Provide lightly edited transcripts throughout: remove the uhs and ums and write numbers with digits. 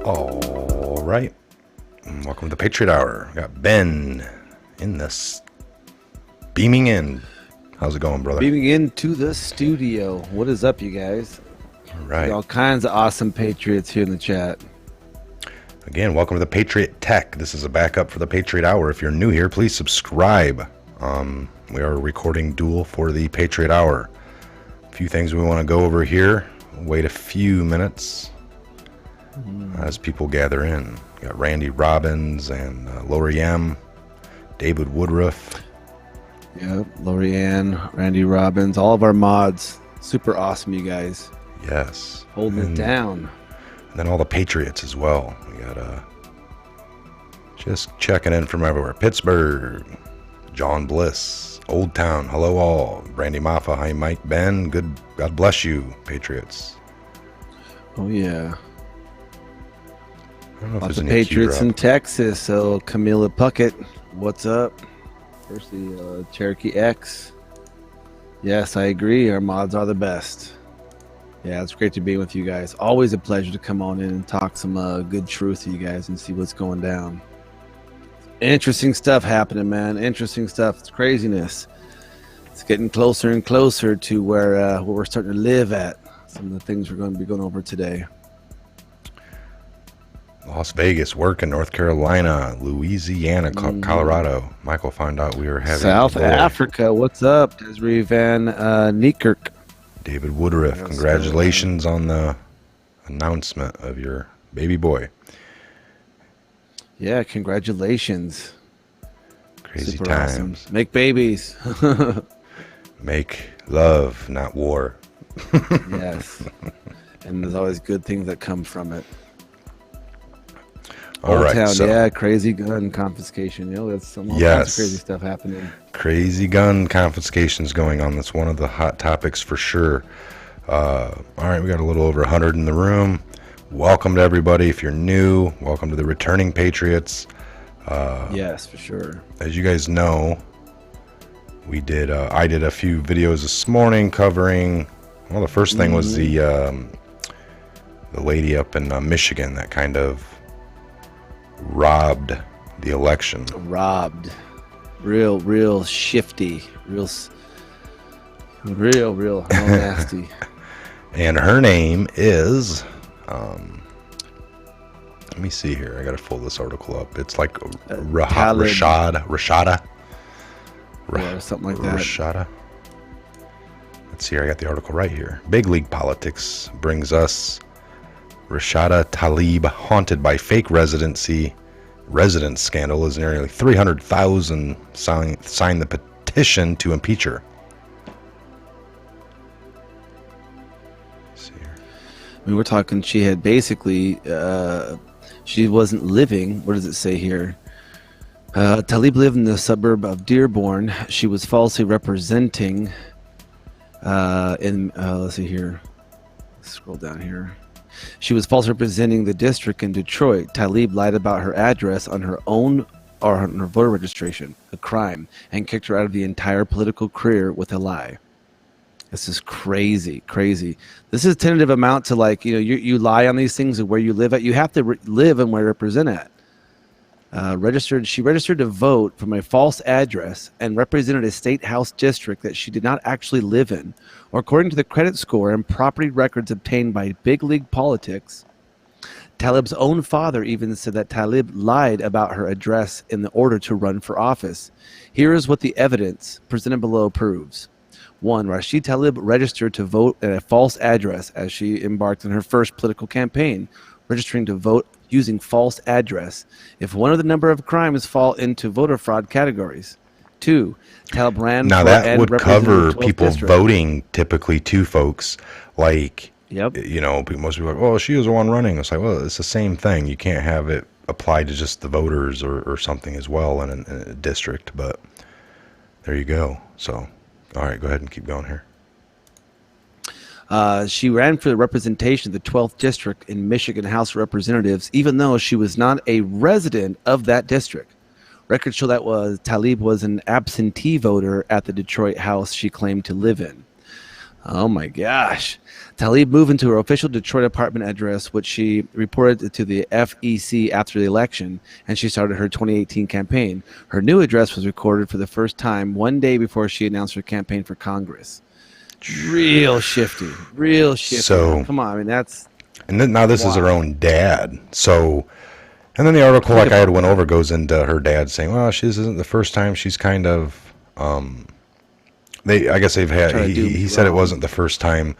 All right. Welcome to the Patriot Hour. We got Ben in this. Beaming in. How's it going, brother? Beaming into the studio. What is up, you guys? All right. All kinds of awesome Patriots here in the chat. Again, welcome to the Patriot Tech. This is a backup for the Patriot Hour. If you're new here, please subscribe. We are recording dual for the Patriot Hour. A few things we want to go over here. Wait a few minutes as people gather in. We got Randy Robbins and Lori M, David Woodruff. Yep, Lorianne, Randy Robbins, all of our mods. Super awesome, you guys. Yes. Holding it down. And then all the Patriots as well. We got just checking in from everywhere. Pittsburgh, John Bliss, Old Town, hello all. Brandy Maffa, hi Mike, Ben, God bless you, Patriots. Oh yeah. I don't know if Lots there's of any Patriots queued in up. Texas. So Camilla Puckett, what's up? Firstly, Cherokee X. Yes, I agree. Our mods are the best. Yeah, it's great to be with you guys. Always a pleasure to come on in and talk some good truth to you guys and see what's going down. Interesting stuff happening, man. Interesting stuff. It's craziness. It's getting closer and closer to where we're starting to live at. Some of the things we're going to be going over today. Las Vegas, working, North Carolina, Louisiana, Colorado. Michael found out we were having South Africa. What's up? Desiree Van Niekerk. David Woodruff, Yes, congratulations on the announcement of your baby boy. Yeah, congratulations. Crazy Super times. awesome. Make babies. Make love, not war. Yes. And there's always good things that come from it. All right, Town, so yeah, crazy gun confiscation. You know, that's some all kinds Yes. of crazy stuff happening. crazy gun confiscations going on. That's one of the hot topics for sure. All right, we got a little over 100 in the room. Welcome to everybody. If you're new, welcome to the returning Patriots. Yes, for sure. As you guys know, we did. I did a few videos this morning covering. Well, the first thing was the lady up in Michigan that kind of robbed the election. Robbed. Real shifty. Real nasty. And her name is, let me see here. I got to pull this article up. It's like Rashada. Yeah, something like that. Rashada. Let's see here. I got the article right here. Big League Politics brings us Rashada Tlaib haunted by fake residency residence scandal as nearly 300,000 signed the petition to impeach her. I mean, we're talking, she had basically, she wasn't living, what does it say here? Tlaib lived in the suburb of Dearborn. She was falsely representing, let's see here, scroll down here. She was falsely representing the district in Detroit. Tlaib lied about her address on her own or on her voter registration, a crime, and kicked her out of the entire political career with a lie. This is crazy, crazy. This is tentative amount to, like, you lie on these things of where you live at. You have to live and where you represent at. She registered to vote from a false address and represented a state house district that she did not actually live in, or according to the credit score and property records obtained by big league politics. Tlaib's own father even said that Tlaib lied about her address in the order to run for office. Here is what the evidence presented below proves. 1. Rashid Tlaib registered to vote at a false address as she embarked on her first political campaign, registering to vote using false address if one of the number of crimes fall into voter fraud categories. 2. Tlaib ran now for that and would represented cover 12th people district. voting typically too, folks. Like, Yep. most people are like, oh, she was the one running. It's like, well, it's the same thing. You can't have it applied to just the voters or something as well in a district. But there you go. So, all right, go ahead and keep going here. She ran for the representation of the 12th district in Michigan House of Representatives, even though she was not a resident of that district. Records show that Tlaib was an absentee voter at the Detroit house she claimed to live in. Oh my gosh. Tlaib moved into her official Detroit apartment address, which she reported to the FEC after the election, and she started her 2018 campaign. Her new address was recorded for the first time one day before she announced her campaign for Congress. Real shifty. So, come on, I mean, that's... And then, now this is her own dad. So, and then the article, like I had went over, goes into her dad saying, well, this isn't the first time she's kind of... I guess they've had... He said it wasn't the first time.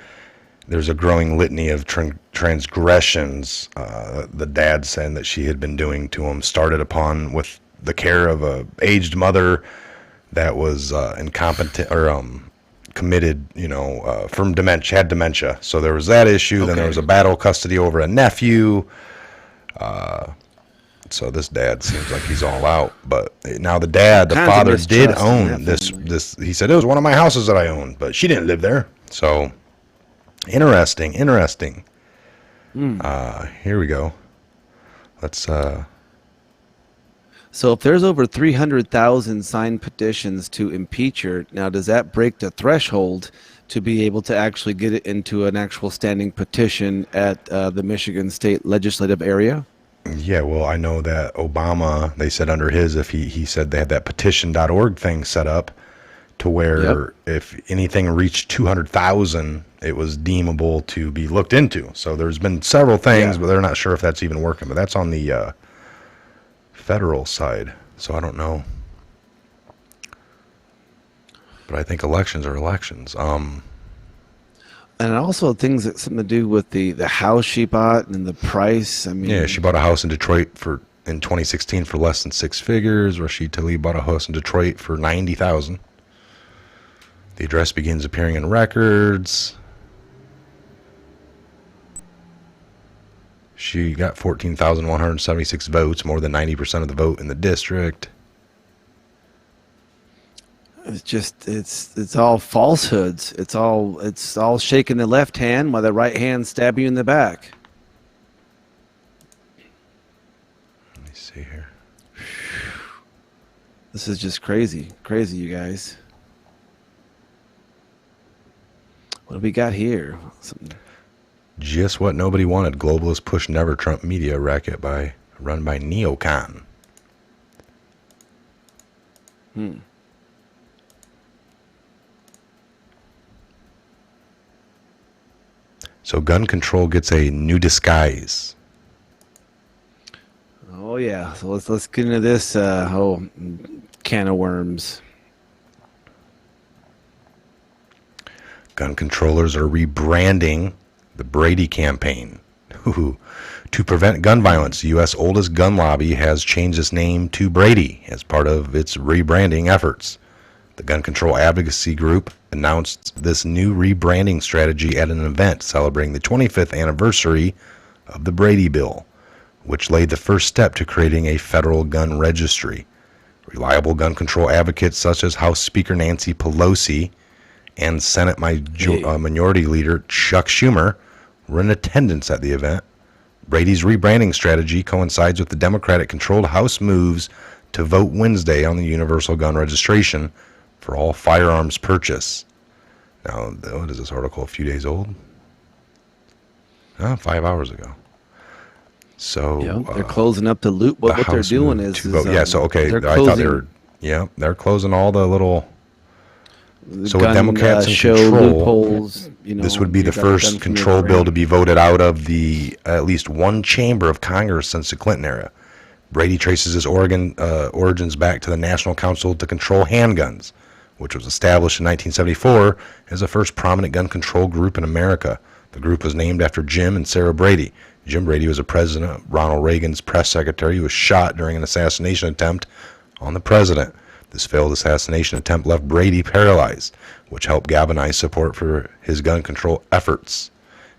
There's a growing litany of transgressions, the dad saying that she had been doing to him, started upon with the care of a aged mother that was incompetent or committed, from dementia, had dementia. So there was that issue. Okay. Then there was a battle custody over a nephew. So this dad seems like he's all out. But now the father did own this. He said it was one of my houses that I owned, but she didn't live there. So interesting. Here we go. Let's. So if there's over 300,000 signed petitions to impeach her, now does that break the threshold to be able to actually get it into an actual standing petition at the Michigan State Legislative area? Yeah, well, I know that Obama, they said under his, if he said they had that petition.org thing set up to where if anything reached 200,000, it was deemable to be looked into. So there's been several things, but they're not sure if that's even working. But that's on the federal side, so I don't know. But I think elections are elections. And also things that something to do with the house she bought and the price. I mean, yeah, she bought a house in Detroit in 2016 for less than six figures. Rashid Tlaib bought a house in Detroit for $90,000. The address begins appearing in records. She got 14,176 votes, more than 90% of the vote in the district. It's just it's all falsehoods. It's all shaking the left hand while the right hand stab you in the back. Let me see here. This is just crazy, you guys. What do we got here? Just what nobody wanted. Globalist push never Trump media racket run by neocon. So gun control gets a new disguise. Oh yeah. So let's get into this whole can of worms. Gun controllers are rebranding the Brady campaign Ooh. To prevent gun violence, the U.S. oldest gun lobby has changed its name to Brady as part of its rebranding efforts. The gun control advocacy group announced this new rebranding strategy at an event celebrating the 25th anniversary of the Brady Bill, which laid the first step to creating a federal gun registry. Reliable gun control advocates such as House Speaker Nancy Pelosi and Senate Minority Leader Chuck Schumer were in attendance at the event. Brady's rebranding strategy coincides with the Democratic-controlled House moves to vote Wednesday on the universal gun registration for all firearms purchase. Now, what is this article? A few days old? 5 hours ago. So they're closing up the loop. What they're doing is they're closing all the little. So gun, with Democrats in show control, loopholes, this would be the first control bill to be voted out of the at least one chamber of Congress since the Clinton era. Brady traces his origins back to the National Council to Control Handguns, which was established in 1974 as the first prominent gun control group in America. The group was named after Jim and Sarah Brady. Jim Brady was a president of Ronald Reagan's press secretary who was shot during an assassination attempt on the president. This failed assassination attempt left Brady paralyzed, which helped galvanize support for his gun control efforts.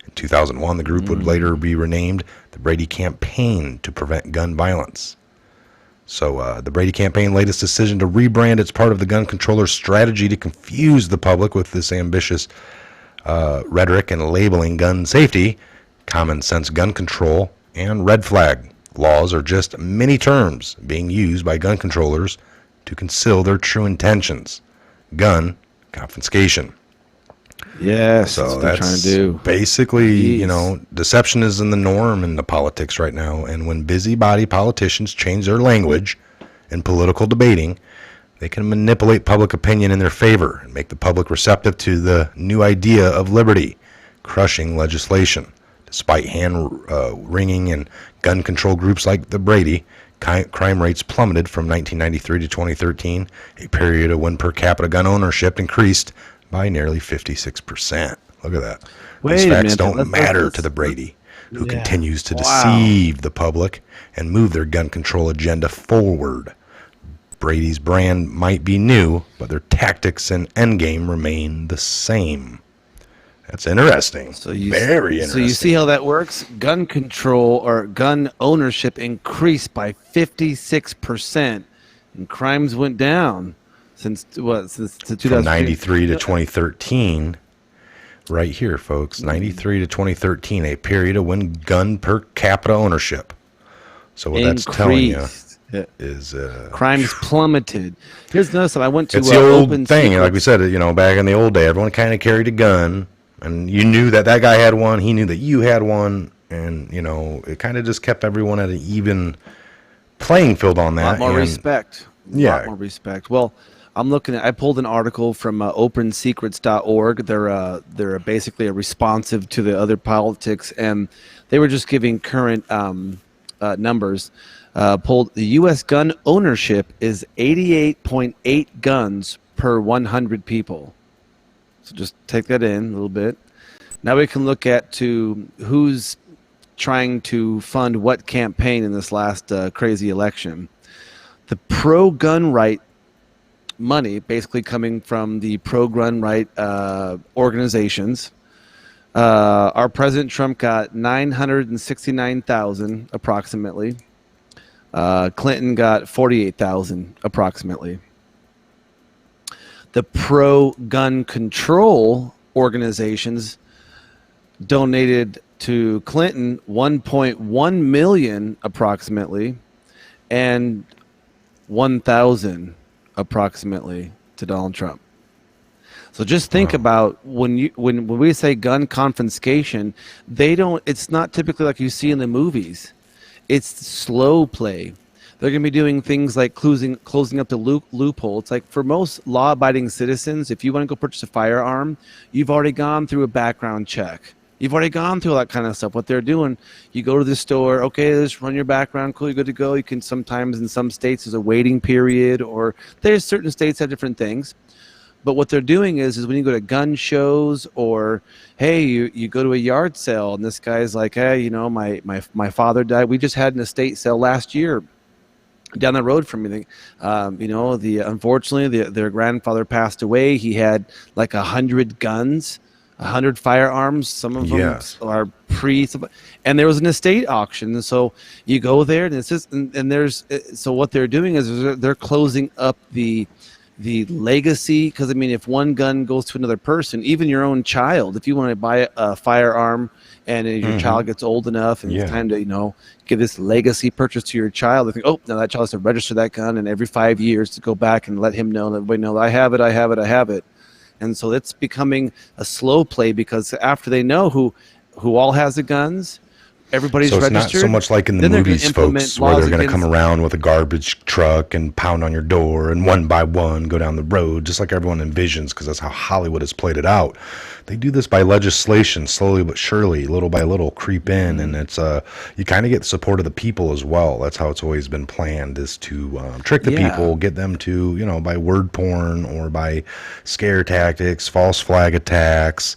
In 2001, the group would later be renamed the Brady Campaign to Prevent Gun Violence. So the Brady Campaign latest decision to rebrand its part of the gun controller's strategy to confuse the public with this ambitious rhetoric and labeling gun safety, common sense gun control, and red flag laws are just many terms being used by gun controllers to conceal their true intentions. Gun confiscation. Yes, so that's what they're trying to do. Basically, deception is in the norm in the politics right now. And when busybody politicians change their language in political debating, they can manipulate public opinion in their favor and make the public receptive to the new idea of liberty, crushing legislation. Despite hand-wringing and gun control groups like the Brady, crime rates plummeted from 1993 to 2013, a period of when per capita gun ownership increased by nearly 56%. Look at that. These facts don't matter to the Brady, who continues to deceive the public and move their gun control agenda forward. Brady's brand might be new, but their tactics and endgame remain the same. That's interesting. Very interesting. So you see how that works? Gun control or gun ownership increased by 56%, and crimes went down since 2003. From 93 to 2013. Right here, folks. 93 to 2013, a period of when gun per capita ownership. So what that's telling you is crimes plummeted. Here's another stuff. I went to it's the old Open thing. Secrets. Like we said, back in the old day, everyone kind of carried a gun. And you knew that guy had one. He knew that you had one. And, it kind of just kept everyone at an even playing field on that. A lot more respect. Yeah. A lot more respect. Well, I pulled an article from opensecrets.org. They're basically a responsive to the other politics. And they were just giving current numbers. The U.S. gun ownership is 88.8 guns per 100 people. So just take that in a little bit. Now we can look at who's trying to fund what campaign in this last crazy election. The pro-gun right money, basically coming from the pro-gun right organizations. Our President Trump got 969,000 approximately. Clinton got 48,000 approximately. The pro-gun control organizations donated to Clinton 1.1 million approximately, and 1,000 approximately to Donald Trump. So just think about when we say gun confiscation, it's not typically like you see in the movies. It's slow play. They're going to be doing things like closing up the loophole. It's like for most law-abiding citizens, if you want to go purchase a firearm, you've already gone through a background check. You've already gone through all that kind of stuff. What they're doing, you go to the store, okay, just run your background, cool, you're good to go. You can sometimes in some states there's a waiting period, or there's certain states have different things. But what they're doing is when you go to gun shows, or hey, you go to a yard sale and this guy's like, hey, you know, my father died. We just had an estate sale last year down the road from me. You know, unfortunately their grandfather passed away. He had like 100 guns, 100 firearms. Some of them Yes. are and there was an estate auction. And so you go there, and it's just, and there's, so what they're doing is they're closing up the legacy. Because I mean, if one gun goes to another person, even your own child, if you want to buy a firearm and your child gets old enough and it's time to, you know, give this legacy purchase to your child, they think, oh, now that child has to register that gun, and every 5 years to go back and let him know, let everybody know, I have it. And so it's becoming a slow play, because after they know who all has the guns, everybody's So it's registered. not so much like in the movies, folks, where they're going to come around with a garbage truck and pound on your door and one by one go down the road, just like everyone envisions, because that's how Hollywood has played it out. They do this by legislation, slowly but surely, little by little, creep in, and it's you kind of get the support of the people as well. That's how it's always been planned, is to trick the people, get them to, you know, by word porn or by scare tactics, false flag attacks,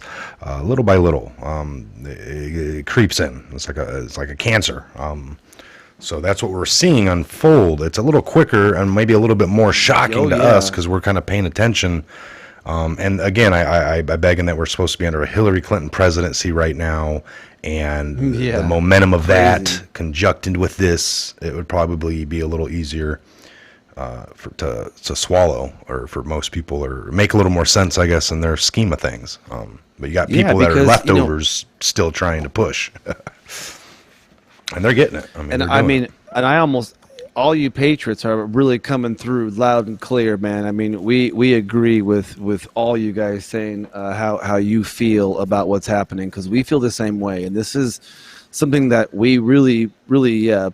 little by little. It creeps in. It's like a cancer. So that's what we're seeing unfold. It's a little quicker and maybe a little bit more shocking to us, because we're kind of paying attention. And again, I beg in that we're supposed to be under a Hillary Clinton presidency right now, and the momentum of that conjuncted with this, it would probably be a little easier to swallow, or for most people, or make a little more sense, I guess, in their scheme of things. But you got people that are leftovers, you know, still trying to push, and they're getting it. I mean, and I almost, all you patriots are really coming through loud and clear, man. I mean, we agree with all you guys saying how you feel about what's happening, because we feel the same way. And this is something that we really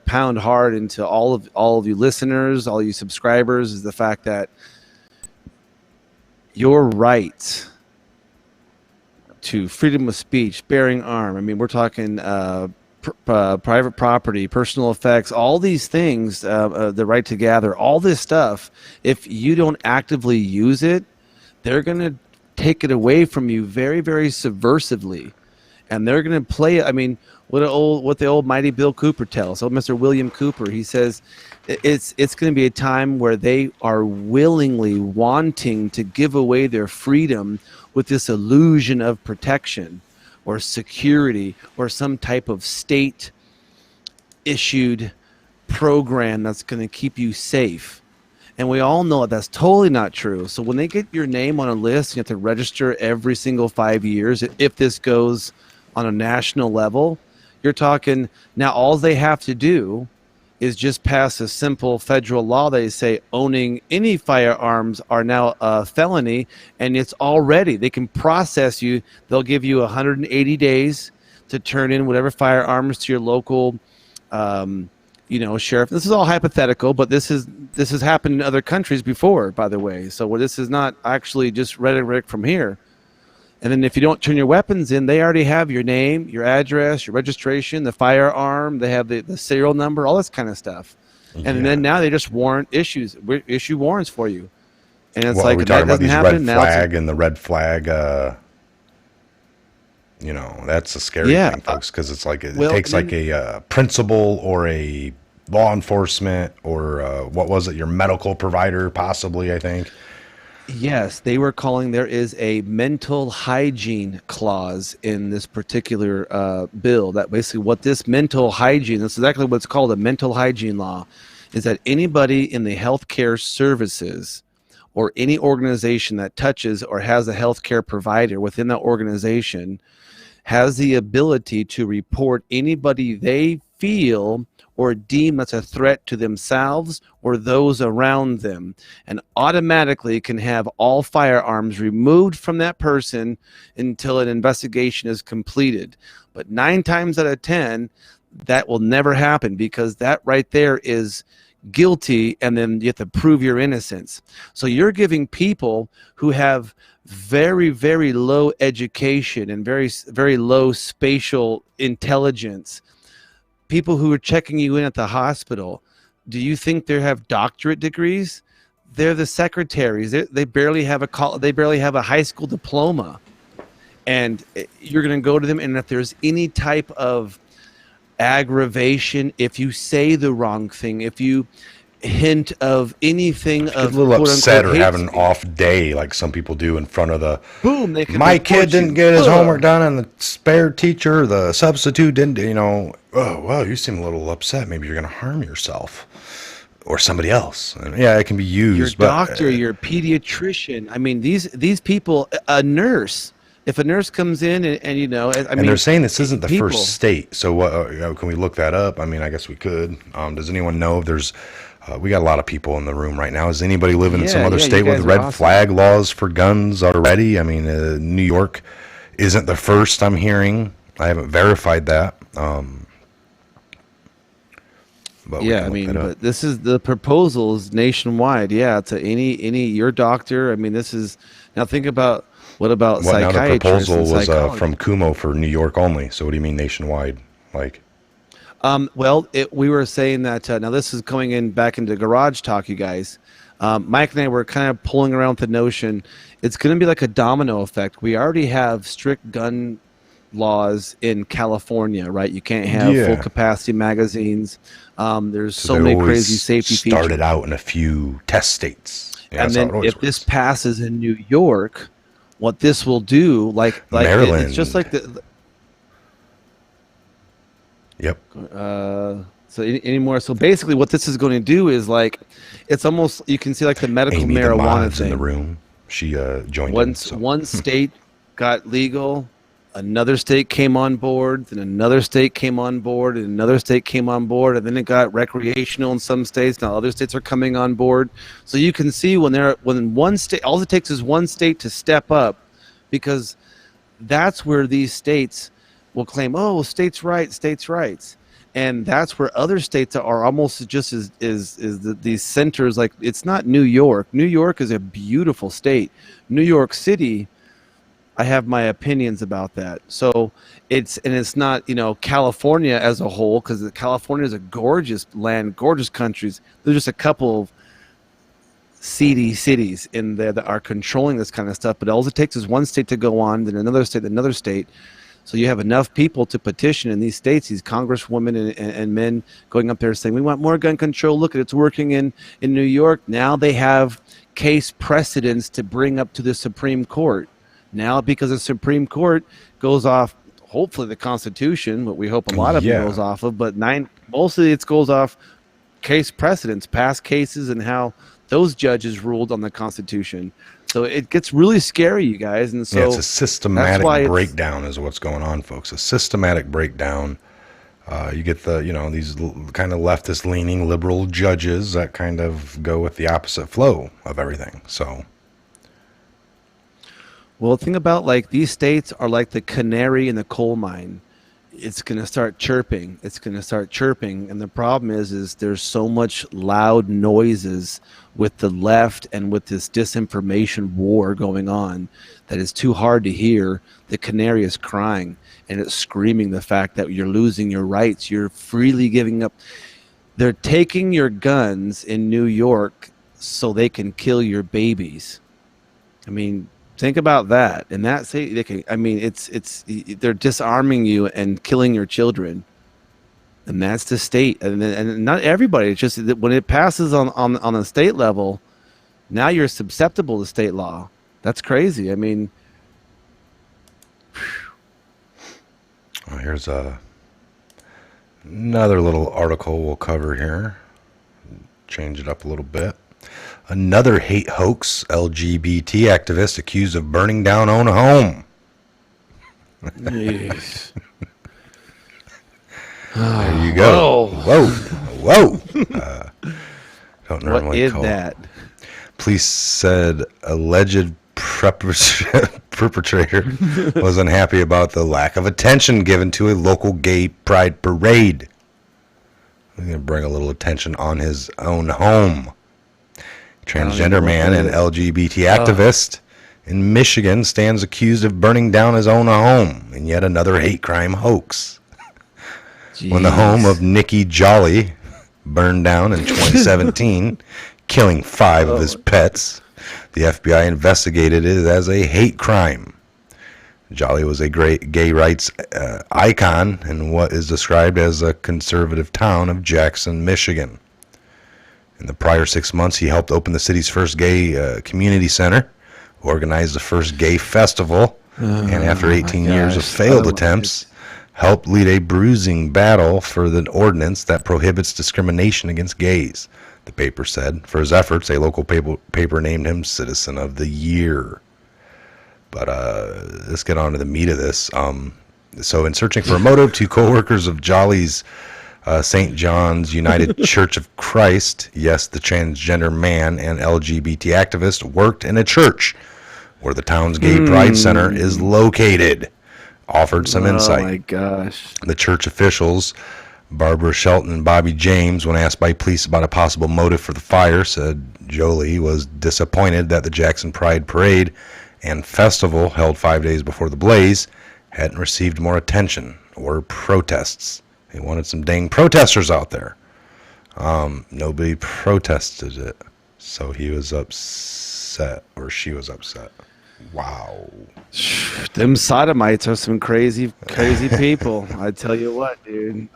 pound hard into all of you listeners, all you subscribers, is the fact that your right to freedom of speech, bearing arm. I mean, we're talking private property, personal effects, all these things, the right to gather, all this stuff. If you don't actively use it, they're going to take it away from you very, very subversively, and they're going to play it. I mean, what the old mighty Bill Cooper tells. So Mr. William Cooper, he says it's going to be a time where they are willingly wanting to give away their freedom with this illusion of protection or security or some type of state issued program that's going to keep you safe. And we all know that's totally not true. So when they get your name on a list, you have to register every single 5 years. If this goes on a national level, you're talking now, all they have to do is just pass a simple federal law. They say owning any firearms are now a felony, and it's already, they can process you. They'll give you 180 days to turn in whatever firearms to your local, sheriff. This is all hypothetical, but this has happened in other countries before, by the way. So this is not actually just rhetoric from here. And then if you don't turn your weapons in, they already have your name, your address, your registration, the firearm. They have the serial number, all this kind of stuff. And then now they just issue warrants for you. And it's like, we're talking about these red flag and the red flag. That's a scary thing, folks, because it's like it takes like a principal or a law enforcement or what was it, your medical provider, possibly, I think. Yes, they were calling, there is a mental hygiene clause in this particular bill. That basically what this mental hygiene, that's exactly what's called, a mental hygiene law, is that anybody in the healthcare services or any organization that touches or has a healthcare provider within that organization has the ability to report anybody they feel or deem that's a threat to themselves or those around them, and automatically can have all firearms removed from that person until an investigation is completed. But 9 times out of 10, that will never happen, because that right there is guilty, and then you have to prove your innocence. So you're giving people who have very, very low education and very, very low spatial intelligence, people who are checking you in at the hospital, do you think they have doctorate degrees? they're the secretaries. They barely have they barely have a high school diploma, and you're going to go to them. And if there's any type of aggravation, if you say the wrong thing, if you hint of anything Get of a little upset or hate have an speech, off day like some people do in front of the boom, they can my report kid didn't you. get his homework done and the spare teacher, the substitute didn't, oh, well, you seem a little upset. Maybe you're going to harm yourself or somebody else. And yeah, it can be used. Your doctor, your pediatrician. I mean, these people, a nurse. If a nurse comes in and they're saying this isn't the people, first state. So what? Can we look that up? I mean, I guess we could. Does anyone know if there's? We got a lot of people in the room right now. Is anybody living in some other state with red flag laws for guns already? I mean, New York isn't the first I'm hearing. I haven't verified that. But yeah, I mean, but this is the proposal is nationwide. Yeah, to any your doctor. I mean, this is now think about what about psychiatrists? Now the proposal was from Kumo for New York only. So what do you mean nationwide? Like, well, we were saying that now this is coming in back into garage talk, you guys. Mike and I were kind of pulling around with the notion it's going to be like a domino effect. We already have strict gun laws in California, right? You can't have full capacity magazines. There's so many crazy safety features. Started out in a few test states. Yeah, and then if this passes in New York, what this will do, like Maryland, it's just like the. Yep. So anymore. So basically, what this is going to do is like, it's almost you can see like the medical Amy, marijuana thing. In the room, she joined. One state got legal, another state came on board, then another state came on board, and another state came on board, and then it got recreational in some states. Now other states are coming on board. So you can see when one state, all it takes is one state to step up, because that's where these states will claim, oh, states' rights. And that's where other states are almost just as these centers. Like, it's not New York. New York is a beautiful state. New York City, I have my opinions about that. So it's not, California as a whole, because California is a gorgeous land, gorgeous countries. There's just a couple of seedy cities in there that are controlling this kind of stuff. But all it takes is one state to go on, then another state. So you have enough people to petition in these states, these congresswomen and men going up there saying, we want more gun control. Look, it's working in New York. Now they have case precedents to bring up to the Supreme Court. Now, because the Supreme Court goes off, hopefully the Constitution, what we hope a lot of it goes off of, but mostly it goes off case precedents, past cases, and how those judges ruled on the Constitution. So it gets really scary, you guys. And so it's a systematic breakdown is what's going on, folks. A systematic breakdown. You get these kind of leftist leaning liberal judges that kind of go with the opposite flow of everything. So, well, the thing about like these states are like the canary in the coal mine. It's going to start chirping. And the problem is there's so much loud noises with the left and with this disinformation war going on that is too hard to hear. The canary is crying and it's screaming the fact that you're losing your rights. You're freely giving up. They're taking your guns in New York so they can kill your babies. I mean, think about that. And that's they can. I mean, they're disarming you and killing your children, and that's the state. And not everybody. It's just that when it passes on a state level, now you're susceptible to state law. That's crazy. I mean, here's another little article we'll cover here. Change it up a little bit. Another hate hoax, LGBT activist accused of burning down own home. Yes. There you go. Whoa. Don't normally what is that? Police said alleged perpetrator was unhappy about the lack of attention given to a local gay pride parade. He's going to bring a little attention on his own home. Transgender man and LGBT activist in Michigan stands accused of burning down his own home in yet another hate crime hoax. Jeez. When the home of Nikki Jolly burned down in 2017, killing 5 of his pets. The FBI investigated it as a hate crime. Jolly was a great gay rights icon in what is described as a conservative town of Jackson, Michigan. In the prior 6 months, he helped open the city's first gay community center, organized the first gay festival, and after 18 years of failed attempts, helped lead a bruising battle for the ordinance that prohibits discrimination against gays. The paper said. For his efforts, a local paper named him Citizen of the Year. But let's get on to the meat of this. So in searching for a motive, 2 co-workers of Jolly's St. John's United Church of Christ, yes, the transgender man and LGBT activist, worked in a church where the town's gay pride center is located. Offered some insight. Oh my gosh. The church officials, Barbara Shelton and Bobby James, when asked by police about a possible motive for the fire, said Jolie was disappointed that the Jackson Pride Parade and festival, held 5 days before the blaze, hadn't received more attention or protests. They wanted some dang protesters out there. Nobody protested it, so he was upset, or she was upset. Wow. Them sodomites are some crazy people. I tell you what, dude.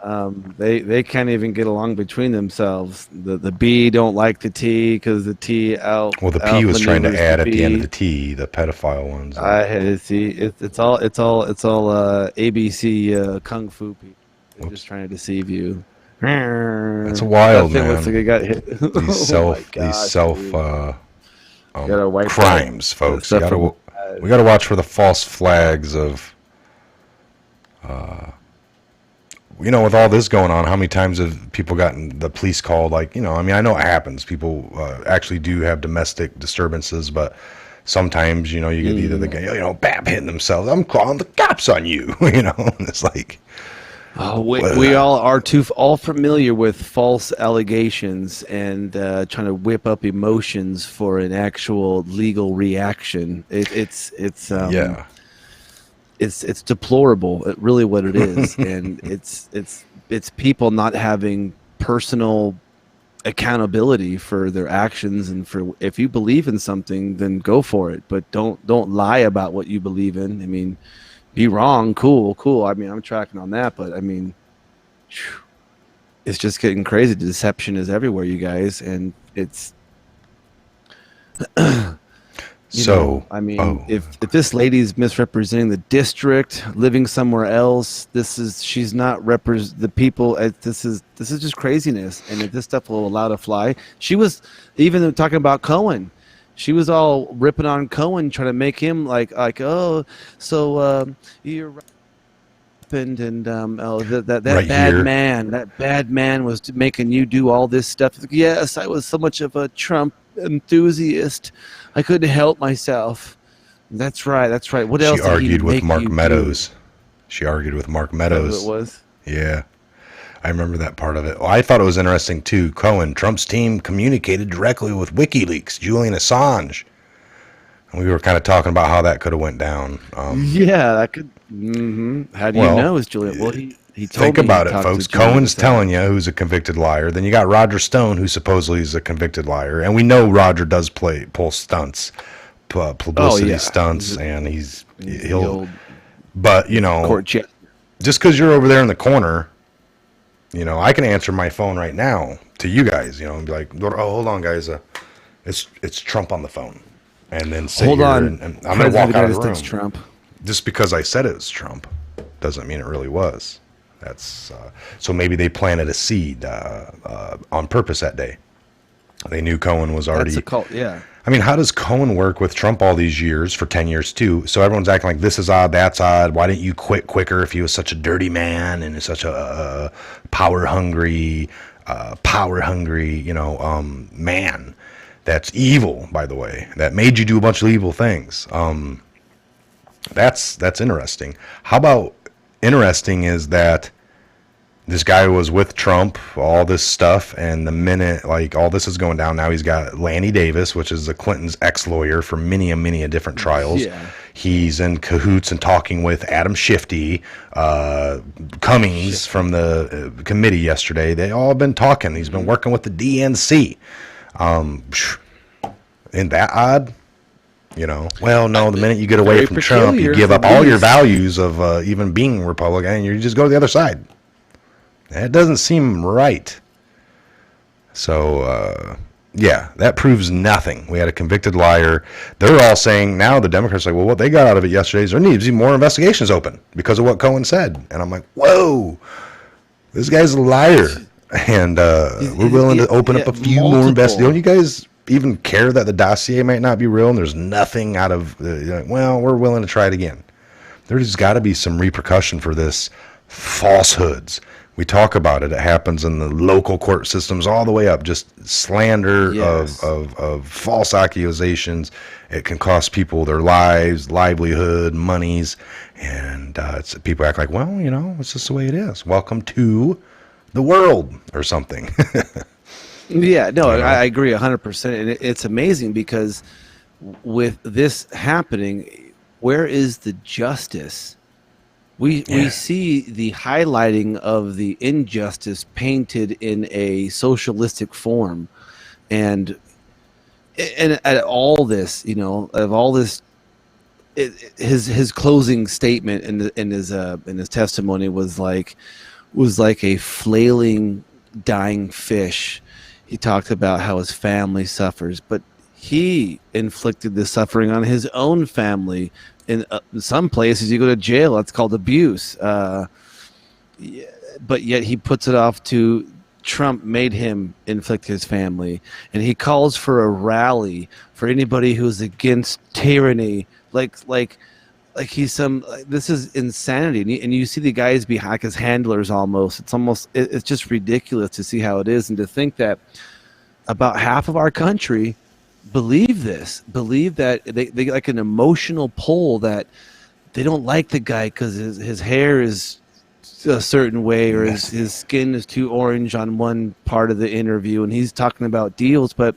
They can't even get along between themselves. The B don't like the T because the T out. Well, the P was trying to add at the end of the T, the pedophile ones. I had to see. It's all ABC kung fu people. They're just trying to deceive you. That's wild, man. Looks like it got hit. These crimes, folks. We gotta watch for the false flags of, with all this going on. How many times have people gotten the police called? Like, I know it happens. People actually do have domestic disturbances, but sometimes, you get either the guy, bam, hitting themselves. I'm calling the cops on you. And it's like. Oh, we all are all familiar with false allegations and trying to whip up emotions for an actual legal reaction. It's deplorable. Really, what it is, and it's people not having personal accountability for their actions, and for if you believe in something, then go for it. But don't lie about what you believe in. I mean. Be wrong, cool. I mean, I'm tracking on that, but I mean, it's just getting crazy. The deception is everywhere, you guys, and it's. If this lady's misrepresenting the district, living somewhere else, she's not the people. This is just craziness, and if this stuff will allow to fly, she was even talking about Cohen. She was all ripping on Cohen, trying to make him like you're and that right bad here. That bad man was making you do all this stuff. Yes, I was so much of a Trump enthusiast, I couldn't help myself. That's right. What else? She argued with Mark Meadows. She argued with Mark Meadows. It was. Yeah. I remember that part of it. Well, I thought it was interesting, too. Cohen, Trump's team communicated directly with WikiLeaks, Julian Assange. And we were kind of talking about how that could have went down. Yeah, that could. Mm-hmm. How do you know it's Julian? Well, he told think me about it, folks. Cohen's telling you who's a convicted liar. Then you got Roger Stone, who supposedly is a convicted liar. And we know Roger does pull stunts, publicity stunts, and he'll. But, just because you're over there in the corner. I can answer my phone right now to you guys, and be like, "Oh, hold on, guys, it's Trump on the phone," and then sit here and I'm gonna walk out of the room. Trump. Just because I said it was Trump doesn't mean it really was. That's so maybe they planted a seed on purpose that day. They knew Cohen was already. That's a cult, yeah. I mean, how does Cohen work with Trump all these years, for 10 years too? So everyone's acting like this is odd, that's odd. Why didn't you quit quicker if he was such a dirty man and such a power hungry, man that's evil, by the way, that made you do a bunch of evil things. That's interesting. How about interesting is that this guy was with Trump, all this stuff, and the minute all this is going down, now he's got Lanny Davis, which is the Clinton's ex-lawyer for many different trials. Yeah. He's in cahoots and talking with Adam Shifty, Cummings from the committee yesterday. They all been talking. He's been working with the DNC. Isn't that odd? You know, well, no, the minute you get away Very from Trump, you peculiar, give at up all your least. values of even being Republican, and you just go to the other side. That doesn't seem right. So, yeah, that proves nothing. We had a convicted liar. They're all saying now, the Democrats are like, well, what they got out of it yesterday is there needs to be more investigations open because of what Cohen said. And I'm like, whoa, this guy's a liar. And we're willing to open up a few more investigations. Don't you guys even care that the dossier might not be real and there's nothing out of, well, we're willing to try it again. There's got to be some repercussion for this falsehoods. We talk about it. It happens in the local court systems all the way up. Just slander Yes. of false accusations. It can cost people their lives, livelihood, monies. And people act like, well, you know, it's just the way it is. Welcome to the world or something. Yeah, no, You know? I agree 100%. And it's amazing because with this happening, where is the justice? We see the highlighting of the injustice painted in a socialistic form, and at all this, you know, of all this, his closing statement in his testimony was like a flailing, dying fish. He talked about how his family suffers, but he inflicted the suffering on his own family. In some places, you go to jail. That's called abuse. But yet he puts it off to Trump made him inflict his family. And he calls for a rally for anybody who's against tyranny. Like he's some. This is insanity. And you see the guys behind, like his handlers almost. It's just ridiculous to see how it is, and to think that about half of our country believe that they like an emotional pull that they don't like the guy because his hair is a certain way, or his skin is too orange on one part of the interview, and he's talking about deals, but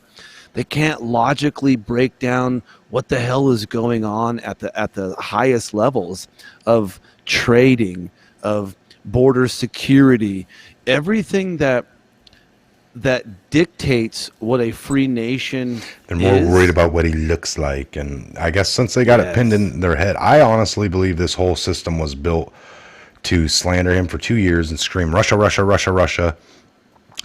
they can't logically break down what the hell is going on at the highest levels of trading, of border security, everything that dictates what a free nation They're more is. worried about what he looks like. And I guess since they got it pinned in their head, I honestly believe this whole system was built to slander him for 2 years and scream, Russia, Russia, Russia, Russia.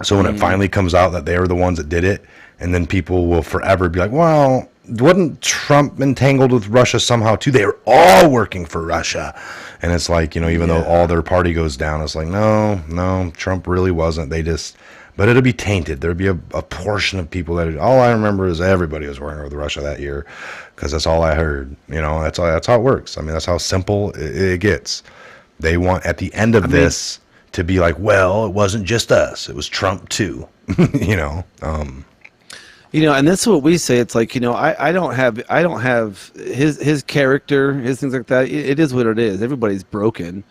So when it finally comes out that they were the ones that did it, and then people will forever be like, well, wasn't Trump entangled with Russia somehow too? They were all working for Russia. And it's like, you know, even though all their party goes down, it's like, no, Trump really wasn't. But it'll be tainted. There'll be a portion of people that all I remember is everybody was working with Russia that year, because that's all I heard. You know, that's how it works. I mean, that's how simple it gets. They want at the end of this to be like, well, it wasn't just us; it was Trump too. You know. You know, and that's what we say. It's like, you know, I don't have his character, his things like that. It is what it is. Everybody's broken.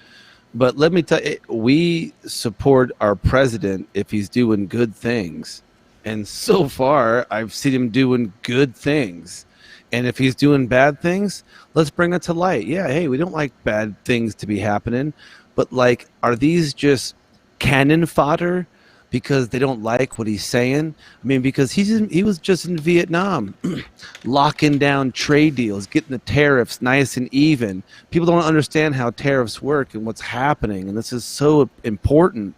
But let me tell you, we support our president if he's doing good things. And so far, I've seen him doing good things. And if he's doing bad things, let's bring it to light. Yeah, hey, we don't like bad things to be happening. But, like, are these just cannon fodder because they don't like what he's saying? I mean, because he was just in Vietnam locking down trade deals, getting the tariffs nice and even. People don't understand how tariffs work and what's happening, and this is so important.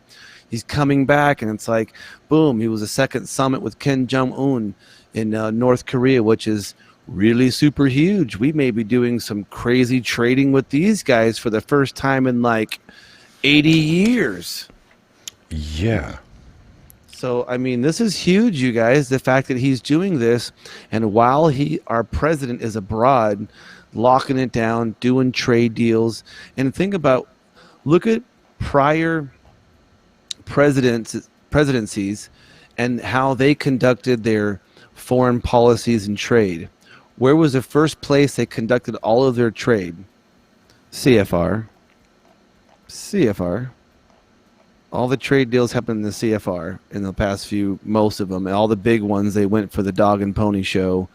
He's coming back, and it's like, boom, he was a second summit with Kim Jong-un in North Korea, which is really super huge. We may be doing some crazy trading with these guys for the first time in like 80 years. Yeah. So, I mean, this is huge, you guys, the fact that he's doing this. And while our president is abroad, locking it down, doing trade deals. And think about, look at prior presidencies and how they conducted their foreign policies and trade. Where was the first place they conducted all of their trade? CFR. All the trade deals happened in the CFR in the past few, most of them. And all the big ones, they went for the dog and pony show.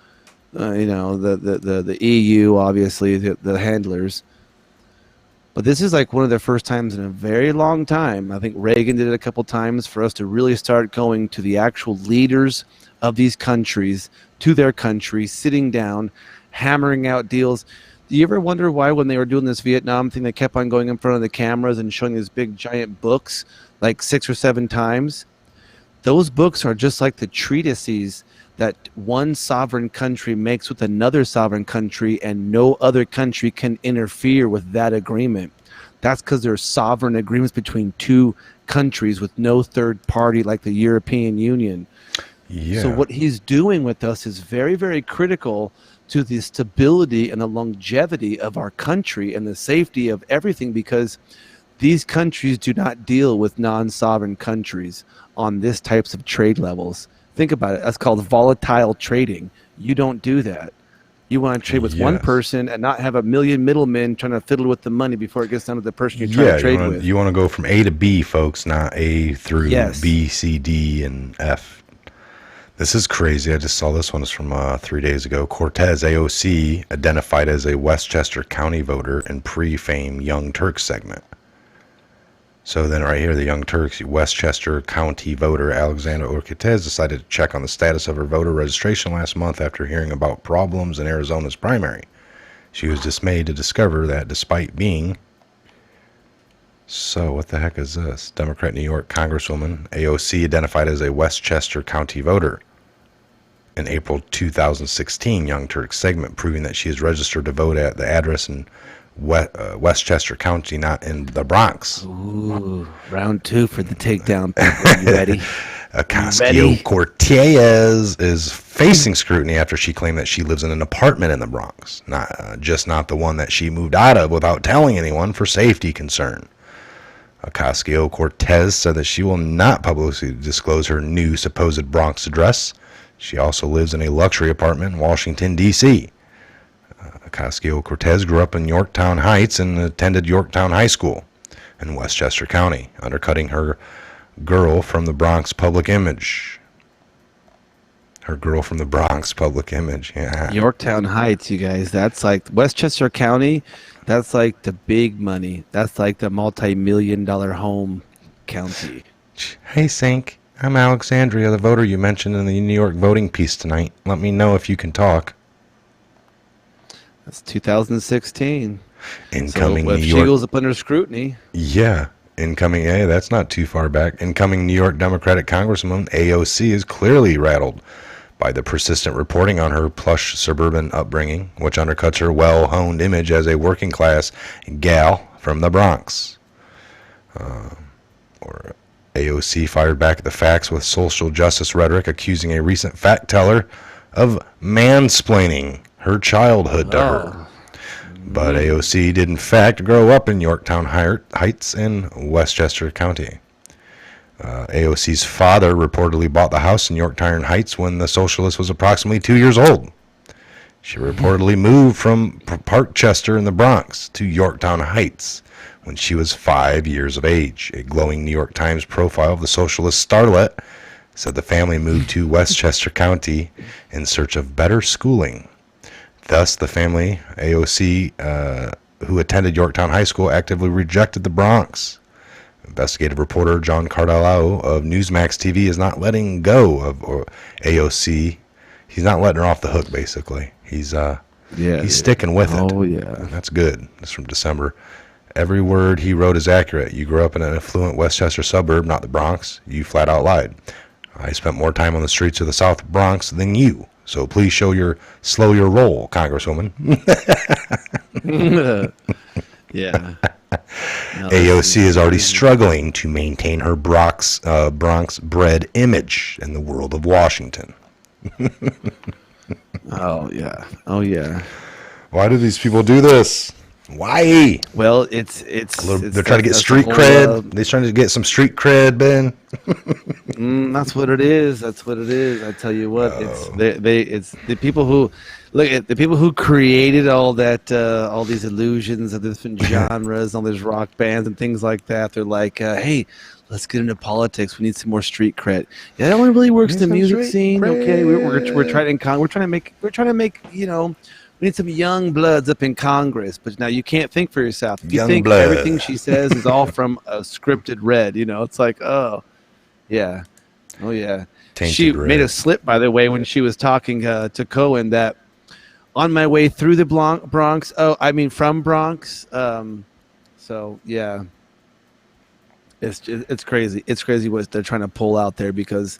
You know, the EU, obviously, the handlers. But this is like one of the first times in a very long time. I think Reagan did it a couple times for us to really start going to the actual leaders of these countries, to their country, sitting down, hammering out deals. Do you ever wonder why when they were doing this Vietnam thing, they kept on going in front of the cameras and showing these big giant books like 6 or 7 times? Those books are just like the treatises that one sovereign country makes with another sovereign country, and no other country can interfere with that agreement. That's because there are sovereign agreements between two countries with no third party like the European Union. Yeah. So what he's doing with us is very, very critical to the stability and the longevity of our country and the safety of everything, because these countries do not deal with non-sovereign countries on this types of trade levels. Think about it. That's called volatile trading. You don't do that. You want to trade with one person and not have a million middlemen trying to fiddle with the money before it gets down to the person you're trying to trade with. You want to go from A to B, folks, not A through B, C, D, and F. This is crazy. I just saw this one. It's from 3 days ago. Cortez, AOC, identified as a Westchester County voter in pre-fame Young Turks segment. So then right here, the Young Turks, Westchester County voter Alexandra Cortez decided to check on the status of her voter registration last month after hearing about problems in Arizona's primary. She was dismayed to discover that despite being... So what the heck is this? Democrat New York Congresswoman AOC identified as a Westchester County voter in April 2016 Young Turks segment, proving that she is registered to vote at the address in Westchester County, not in the Bronx. Ooh, round 2 for the takedown. Are you ready? Ocasio-Cortez is facing scrutiny after she claimed that she lives in an apartment in the Bronx, not the one that she moved out of without telling anyone for safety concern. Ocasio-Cortez said that she will not publicly disclose her new supposed Bronx address. She also lives in a luxury apartment in Washington, D.C. Ocasio-Cortez grew up in Yorktown Heights and attended Yorktown High School in Westchester County, undercutting her girl from the Bronx public image. Her girl from the Bronx public image, yeah. Yorktown Heights, you guys. That's like Westchester County. That's like the big money. That's like the multi-million-dollar home county. Hey, Sink. I'm Alexandria, the voter you mentioned in the New York voting piece tonight. Let me know if you can talk. That's 2016. Incoming so if New she York goes up under scrutiny. Yeah. Incoming, that's not too far back. Incoming New York Democratic Congresswoman AOC is clearly rattled by the persistent reporting on her plush suburban upbringing, which undercuts her well-honed image as a working-class gal from the Bronx. AOC fired back at the facts with social justice rhetoric, accusing a recent fact teller of mansplaining her childhood to her. But AOC did in fact grow up in Yorktown Heights in Westchester County. AOC's father reportedly bought the house in Yorktown Heights when the socialist was approximately 2 years old. She reportedly moved from Parkchester in the Bronx to Yorktown Heights when she was 5 years of age. A glowing New York Times profile of the socialist starlet said the family moved to Westchester County in search of better schooling. Thus, the family, AOC, who attended Yorktown High School, actively rejected the Bronx. Investigative reporter John Cardillo of Newsmax TV is not letting go of AOC. He's not letting her off the hook, basically. He's sticking with it. Oh, yeah. That's good. That's from December. Every word he wrote is accurate. You grew up in an affluent Westchester suburb, not the Bronx. You flat out lied. I spent more time on the streets of the South Bronx than you. So please slow your roll, Congresswoman. Yeah. No, AOC is already struggling to maintain her Bronx bred image in the world of Washington. Oh yeah. Oh yeah. Why do these people do this? Why? Well, They're trying to get street cred. They're trying to get some street cred, Ben. That's what it is. That's what it is. I tell you what, it's the people who look at the people who created all that, all these illusions of different genres, all these rock bands and things like that. They're like, hey, let's get into politics. We need some more street cred. Yeah, that one really works in the music scene. Okay, we're trying to make We need some young bloods up in Congress. But now you can't think for yourself. If you Young think blood. everything she says is all from a scripted read, it's like, oh, yeah. Oh, yeah. She Tainted made a red. slip, by the way, when she was talking to Cohen that on my way through the Bronx. Oh, I mean, from Bronx. So, yeah. It's crazy. It's crazy what they're trying to pull out there because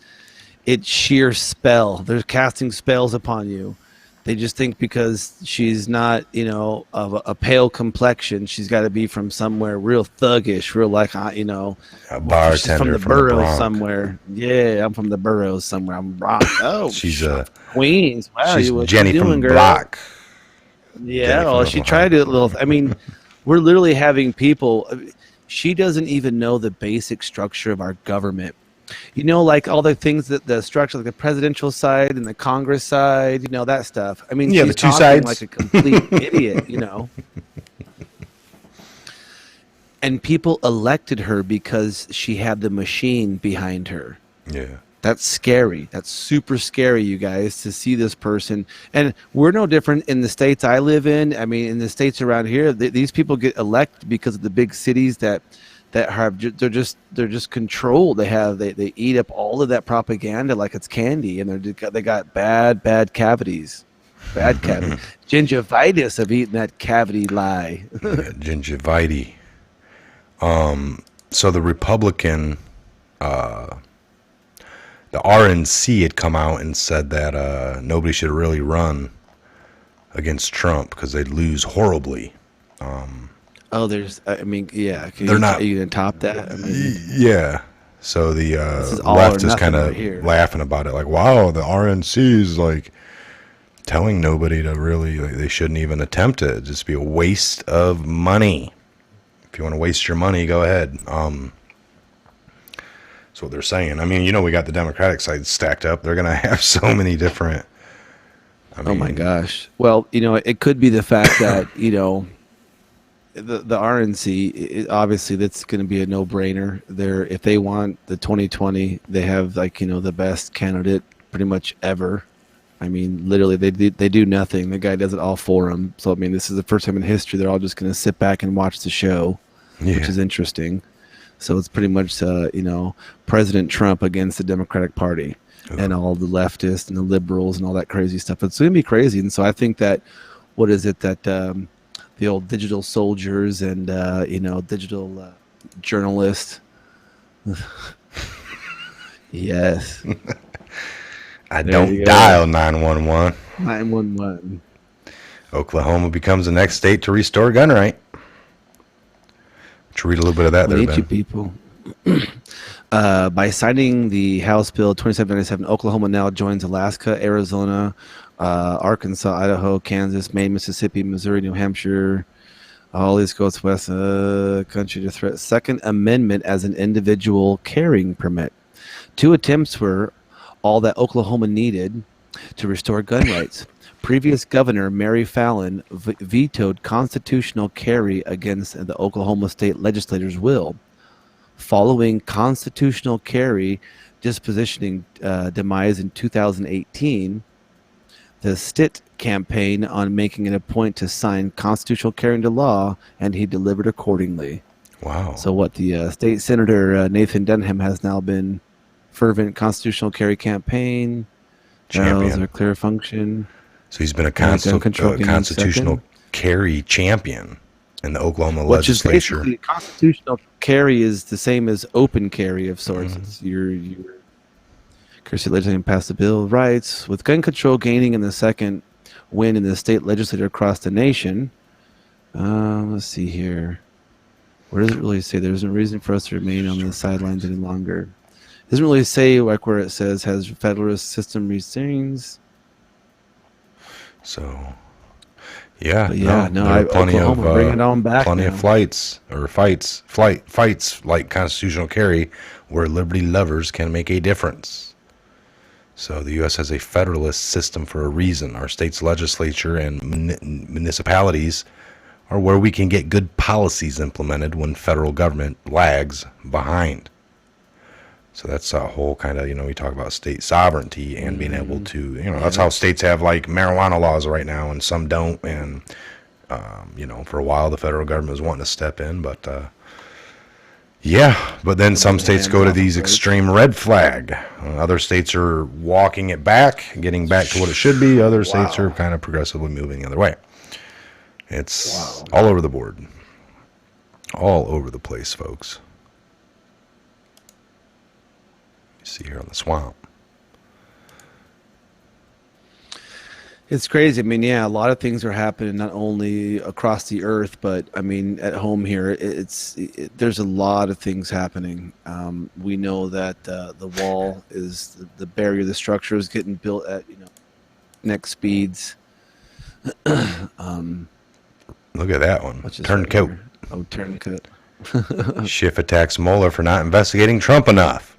it's sheer spell. They're casting spells upon you. They just think because she's not, of a pale complexion, she's got to be from somewhere real thuggish, real like, A she's bartender from the from the boroughs Bronx. somewhere. Yeah, I'm from the boroughs somewhere. I'm rock. Oh, She's Queens. Wow, she's what Jenny you doing, from girl? Block. Yeah, Jenny from well, the she Block. tried to little. I mean, we're literally having people. She doesn't even know the basic structure of our government. Like all the things that the structure, like the presidential side and the Congress side, that stuff. I mean, Yeah, she's the two talking sides. like a complete idiot, And people elected her because she had the machine behind her. Yeah. That's scary. That's super scary, you guys, to see this person. And we're no different in the states I live in. I mean, in the states around here, these people get elected because of the big cities that have they're just controlled. They eat up all of that propaganda like it's candy, and they got bad cavities, gingivitis of eating that cavity lie. Yeah, gingivitis. So the Republican, the RNC had come out and said that nobody should really run against Trump because they'd lose horribly. Oh, I mean, yeah. They're not. Are you gonna top that? I mean, Yeah. So the is all left or is kind nothing of right here. laughing about it, like, "Wow, the RNC is like telling nobody to really. Like, they shouldn't even attempt it. It'd just be a waste of money. If you want to waste your money, go ahead." That's what they're saying. I mean, we got the Democratic side stacked up. They're gonna have so many different. Oh my gosh. Well, it could be the fact that the RNC, obviously that's going to be a no-brainer. If they want the 2020, they have the best candidate pretty much ever. I mean, literally, they do nothing. The guy does it all for them. So I mean, this is the first time in history they're all just going to sit back and watch the show, which is interesting. So it's pretty much President Trump against the Democratic Party and all the leftists and the liberals and all that crazy stuff. It's going to be crazy. And so I think that what is it that the old digital soldiers and digital journalists. Yes. I don't dial 911. 911. Oklahoma becomes the next state to restore gun right. Let's read a little bit of that. Ain't you people? By signing the House Bill 2797, Oklahoma now joins Alaska, Arizona, Arkansas, Idaho, Kansas, Maine, Mississippi, Missouri, New Hampshire, all East Coast, West country to threat Second Amendment as an individual carrying permit. 2 attempts were all that Oklahoma needed to restore gun rights. Previous Governor Mary Fallin vetoed constitutional carry against the Oklahoma State Legislature's will. Following constitutional carry dispositioning demise in 2018, the Stitt campaign on making it a point to sign constitutional carry into law, and he delivered accordingly. Wow. So what the state senator Nathan Denham has now been fervent constitutional carry campaign. Champion. Their clear function. So he's been a constitutional carry champion in the Oklahoma legislature. Which is basically constitutional carry is the same as open carry of sorts. It's your legislature passed the Bill of Rights with gun control gaining in the second win in the state legislature across the nation. Let's see here. Where does it really say there's no reason for us to remain on the sidelines any longer? It doesn't really say like where it says has federalist system retains. So, yeah, plenty of bring it on back. Plenty of fights like constitutional carry, where liberty lovers can make a difference. So the U.S. has a federalist system for a reason. Our state's legislature and municipalities are where we can get good policies implemented when federal government lags behind. So that's a whole kind of, we talk about state sovereignty and being able to, that's how states have like marijuana laws right now and some don't. And, for a while the federal government was wanting to step in, but, yeah, but then some states go to these extreme red flag. Other states are walking it back, getting back to what it should be. Other states are kind of progressively moving the other way. It's all over the board. All over the place, folks. You see here on the swamp. It's crazy. I mean, yeah, a lot of things are happening not only across the earth, but I mean, at home here, there's a lot of things happening. We know that the wall is the barrier, the structure is getting built at next speeds. Look at that one. Turncoat. Oh, turncoat. Schiff attacks Mueller for not investigating Trump enough.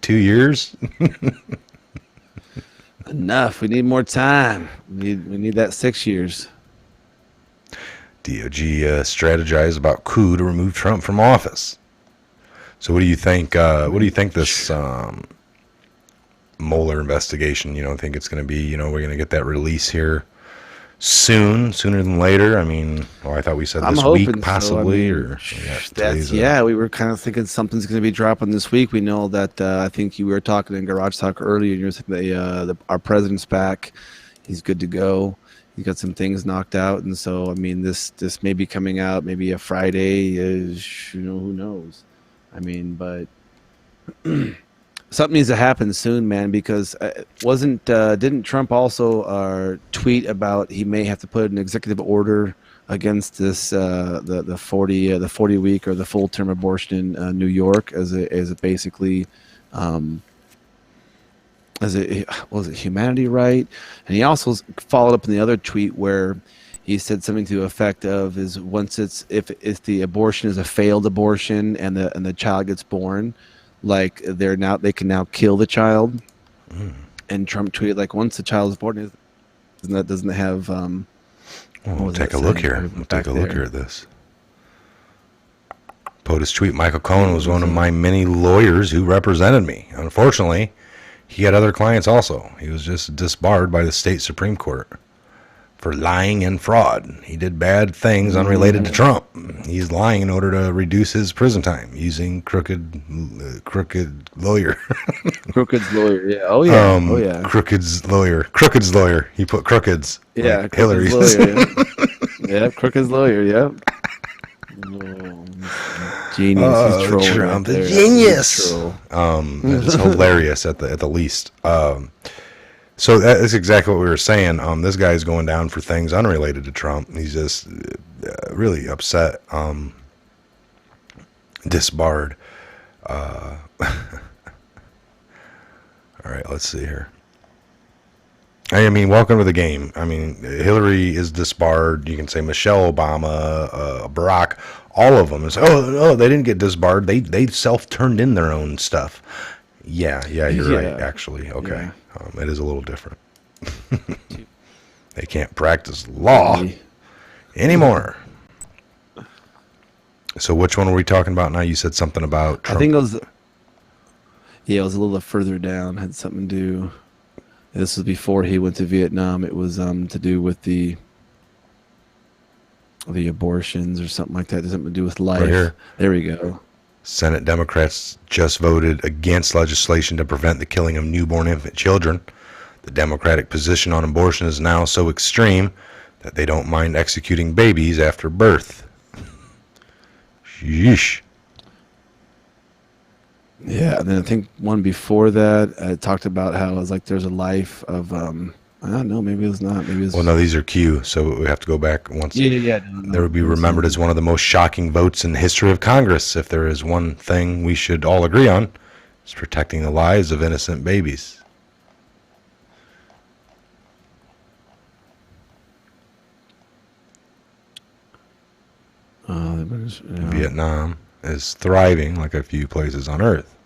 2 years. Enough. We need more time. We need that 6 years. DOJ strategized about coup to remove Trump from office. So what do you think? What do you think this Mueller investigation? I think it's going to be. We're going to get that release here sooner than later. I mean, I thought we said this week possibly, so. We were kind of thinking something's going to be dropping this week. We know that I think you were talking in Garage Talk earlier, and you were saying our president's back. He's good to go. He's got some things knocked out, and so I mean, this may be coming out maybe a Friday. Who knows? I mean, but. Something needs to happen soon, man, because didn't Trump also tweet about he may have to put an executive order against this the 40 week or the full term abortion in New York as a basically was it humanity right? And he also followed up in the other tweet where he said something to the effect of is once if the abortion is a failed abortion and the child gets born, like they can now kill the child. And Trump tweeted like once the child is born, doesn't it have we'll take a look here. We'll take a look here at this. POTUS tweet: Michael Cohen was one of my many lawyers who represented me. Unfortunately, he had other clients also. He was just disbarred by the state Supreme Court for lying and fraud. He did bad things unrelated to Trump. He's lying in order to reduce his prison time using crooked lawyer. Crooked's lawyer, yeah. Oh yeah. Crooked's lawyer. He put crookeds. Yeah, like Hillary's lawyer. Yeah, Crooked's lawyer. Yeah. Genius. He's trolling. Trump, the genius. It's hilarious at the least. So that is exactly what we were saying. This guy's going down for things unrelated to Trump. He's just really upset. Disbarred. All right, let's see here. I mean, welcome to the game. I mean, Hillary is disbarred. You can say Michelle Obama, Barack, all of them. It's, they didn't get disbarred. They self-turned in their own stuff. Yeah, you're right, actually. Okay. Yeah. It is a little different. They can't practice law anymore. So which one were we talking about now? You said something about Trump. I think it was a little further down. It had something to do. This was before he went to Vietnam. It was to do with the abortions or something like that. It has something to do with life. Right here. There we go. Senate Democrats just voted against legislation to prevent the killing of newborn infant children. The Democratic position on abortion is now so extreme that they don't mind executing babies after birth. Sheesh. Yeah, and then I think one before that talked about how it was like there's a life of I don't know, maybe it was not. Maybe it was... Well, no, these are Q, so we have to go back once. Yeah. There would be remembered as one of the most shocking votes in the history of Congress. If there is one thing we should all agree on, it's protecting the lives of innocent babies. Vietnam is thriving like a few places on Earth.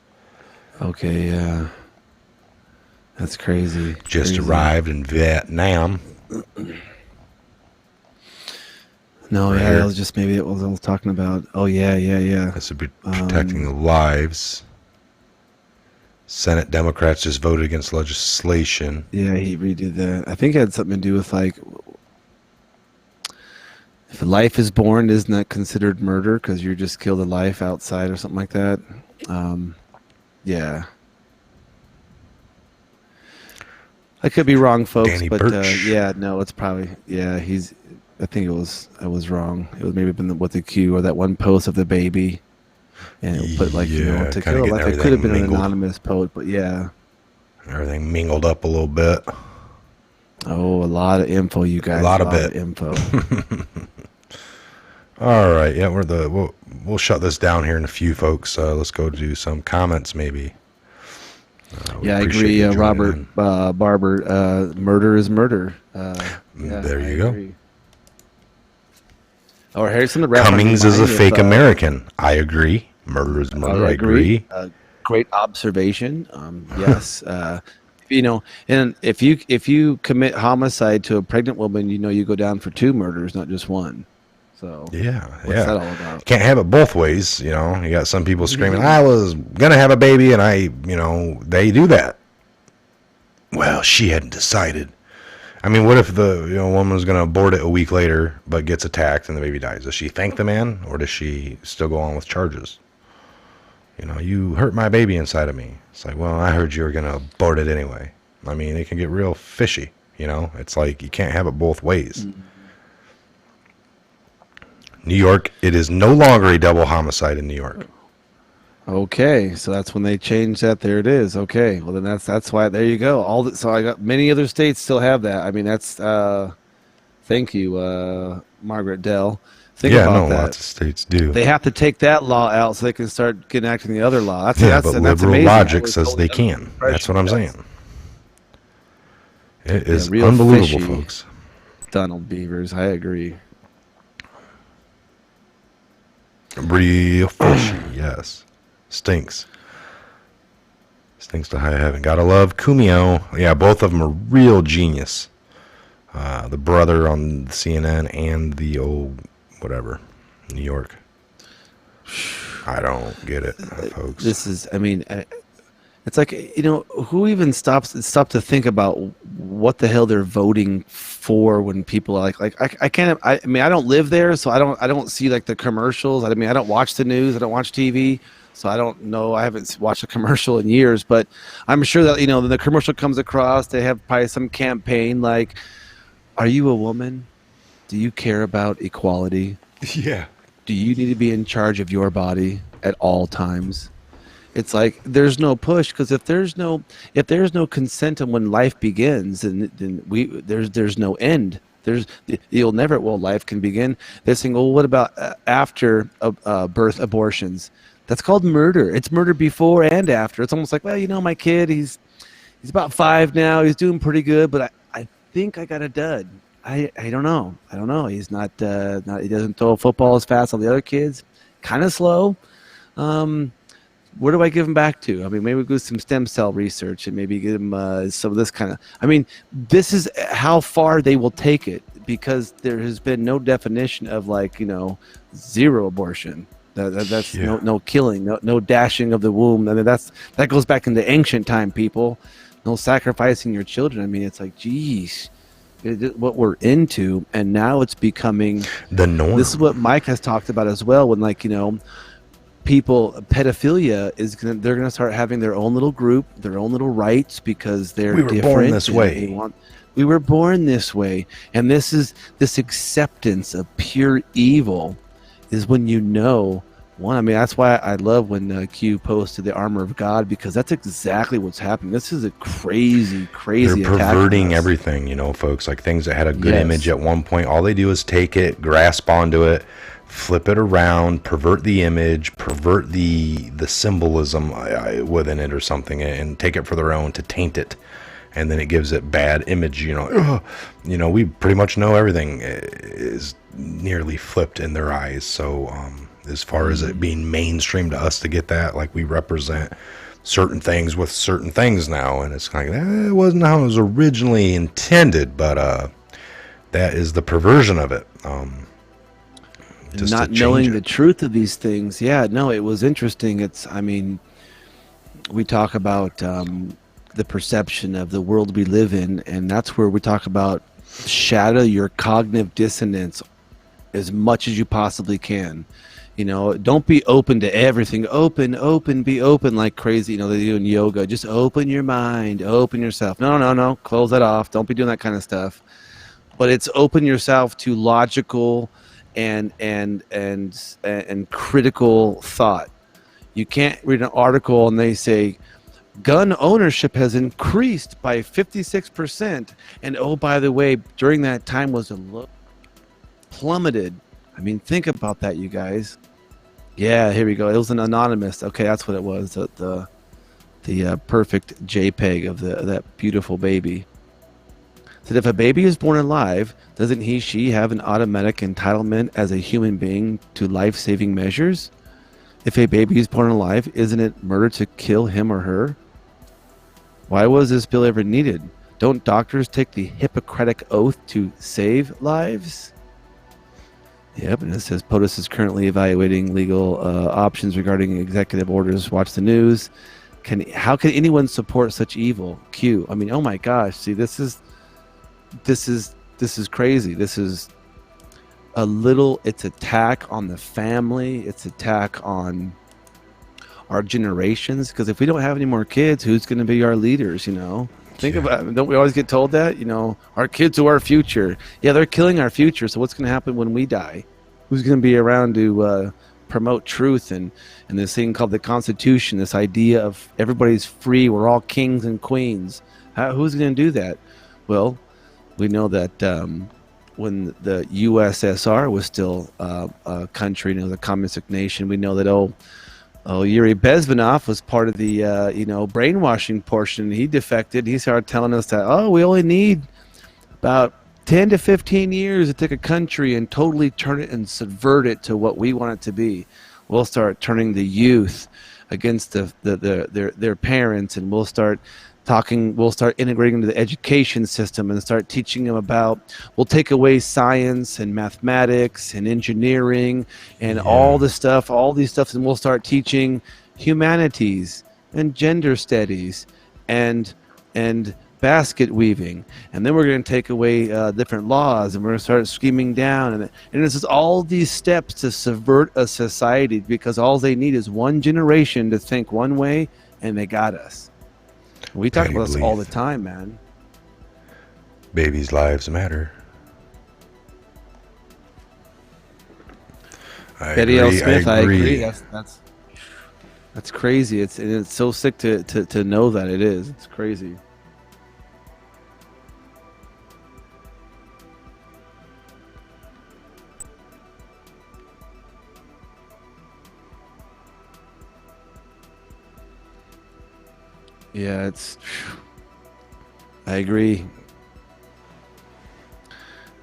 Okay, yeah. That's crazy. Just arrived in Vietnam. No, right. It was just maybe it was talking about. Oh, yeah. This would be protecting the lives. Senate Democrats just voted against legislation. Yeah, he redid that. I think it had something to do with like if a life is born, isn't that considered murder because you just killed a life outside or something like that? Yeah. I could be wrong, folks, Danny but Birch. yeah, no, it's probably he's. I think I was wrong. It was maybe been with the Q or that one post of the baby, and it put like Yeah, to kinda kill a getting life. It could have been everything an mingled. anonymous post, but yeah. Everything mingled up a little bit. Oh, a lot of info, you guys. A lot of info. All right, yeah, we'll shut this down here in a few, folks. Let's go do some comments, maybe. We Yeah, I appreciate agree, you joining Robert in. Barber. Murder is murder. There you I go. agree. Or Harrison the ref. Cummings is a fake American. I agree. Murder is murder. I agree. Great observation. Yes. And if you commit homicide to a pregnant woman, you go down for 2 murders, not just 1. So Yeah, what's that all about? Can't have it both ways. You got some people screaming, "I was gonna have a baby," and they do that. Well, she hadn't decided. I mean, what if the woman was gonna abort it a week later, but gets attacked and the baby dies? Does she thank the man, or does she still go on with charges? You hurt my baby inside of me. It's like, well, I heard you were gonna abort it anyway. I mean, it can get real fishy. It's like you can't have it both ways. Mm-hmm. New York, it is no longer a double homicide in New York. Okay, so that's when they changed that. There it is. Okay, well then that's why. There you go. So I got many other states still have that. I mean, that's thank you, Margaret Dell. Think about that. Lots of states do. They have to take that law out so they can start enacting the other law. But liberal amazing. logic says they can. That's what I'm saying. It is real unbelievable, fishy. folks. Donald Beavers, I agree. Real fishy, yes. Stinks to high heaven. Gotta love Kumio. Yeah, both of them are real genius. The brother on CNN and the old whatever, New York. I don't get it, folks. This is, I mean, it's like, who even stop to think about what the hell they're voting for when people are I can't, I mean, I don't live there, so I don't see like the commercials. I mean, I don't watch the news. I don't watch TV. So I don't know. I haven't watched a commercial in years, but I'm sure that, the commercial comes across. They have probably some campaign like, are you a woman? Do you care about equality? Yeah. Do you need to be in charge of your body at all times? It's like there's no push because if there's no consent and when life begins, then there's no end. You'll never. Well, life can begin. They're saying, well, what about after birth abortions? That's called murder. It's murder before and after. It's almost like, well, my kid, he's about 5 now. He's doing pretty good, but I think I got a dud. I don't know. He's not he doesn't throw a football as fast as the other kids. Kind of slow. Where do I give him back to? I mean, maybe do some stem cell research and maybe give him some of this kind of. I mean, this is how far they will take it because there has been no definition of zero abortion. That's no killing, no dashing of the womb. I mean, that goes back into ancient time, people. No sacrificing your children. I mean, it's like, geez, what we're into, and now it's becoming the norm. This is what Mike has talked about as well. When people, pedophilia they're gonna start having their own little group, their own little rights because they're different. We were born this way. We were born this way, and this acceptance of pure evil is when one. I mean, that's why I love when Q posted the armor of God because that's exactly what's happening. This is a crazy They're perverting everything, folks. Like things that had a good image at one point, all they do is take it, grasp onto it, flip it around, pervert the image, pervert the symbolism within it or something, and take it for their own to taint it, and then it gives it bad image. We pretty much know everything is nearly flipped in their eyes. So as far as it being mainstream to us to get that, like we represent certain things with certain things now, and it's kind of like it wasn't how it was originally intended, but that is the perversion of it. Just not knowing the truth of these things. Yeah, no, it was interesting. we talk about the perception of the world we live in, and that's where we talk about shadow your cognitive dissonance as much as you possibly can. You know, don't be open to everything. Open, be open like crazy. You know, they do in yoga. Just open your mind, open yourself. No. Close that off. Don't be doing that kind of stuff. But it's open yourself to logical and critical thought. You can't read an article and they say gun ownership has increased by 56%, and oh, by the way, during that time was a low, plummeted. I mean, think about that, you guys. Yeah, here we go. It was an anonymous. Okay, that's what it was. The perfect JPEG of that beautiful baby. Said if a baby is born alive, doesn't she have an automatic entitlement as a human being to life-saving measures? If a baby is born alive, isn't it murder to kill him or her? Why was this bill ever needed? Don't doctors take the Hippocratic oath to save lives? Yep, and it says POTUS is currently evaluating legal options regarding executive orders. Watch the news. How can anyone support such evil? Q. I mean, oh my gosh. See, this is crazy. This is it's attack on the family. It's attack on our generations. Because if we don't have any more kids, who's going to be our leaders, you know? Think about it. Don't we always get told that? You know, our kids are our future. Yeah, they're killing our future. So what's going to happen when we die? Who's going to be around to promote truth and this thing called the Constitution, this idea of everybody's free, we're all kings and queens? Who's going to do that? Well, we know that when the USSR was still a country, you know, the communistic nation, we know that, Yuri Bezmenov was part of the, brainwashing portion. He defected. He started telling us that, we only need about 10 to 15 years to take a country and totally turn it and subvert it to what we want it to be. We'll start turning the youth against their parents, and we'll start integrating into the education system and start teaching them we'll take away science and mathematics and engineering and all these stuff, and we'll start teaching humanities and gender studies and basket weaving, and then we're going to take away different laws, and we're going to start scheming down, and this is all these steps to subvert a society, because all they need is one generation to think one way, and they got us. We talk about this all the time, man. Babies' lives matter. Betty L. Smith, I agree. That's crazy. It's so sick to know that it is. It's crazy. Yeah, I agree.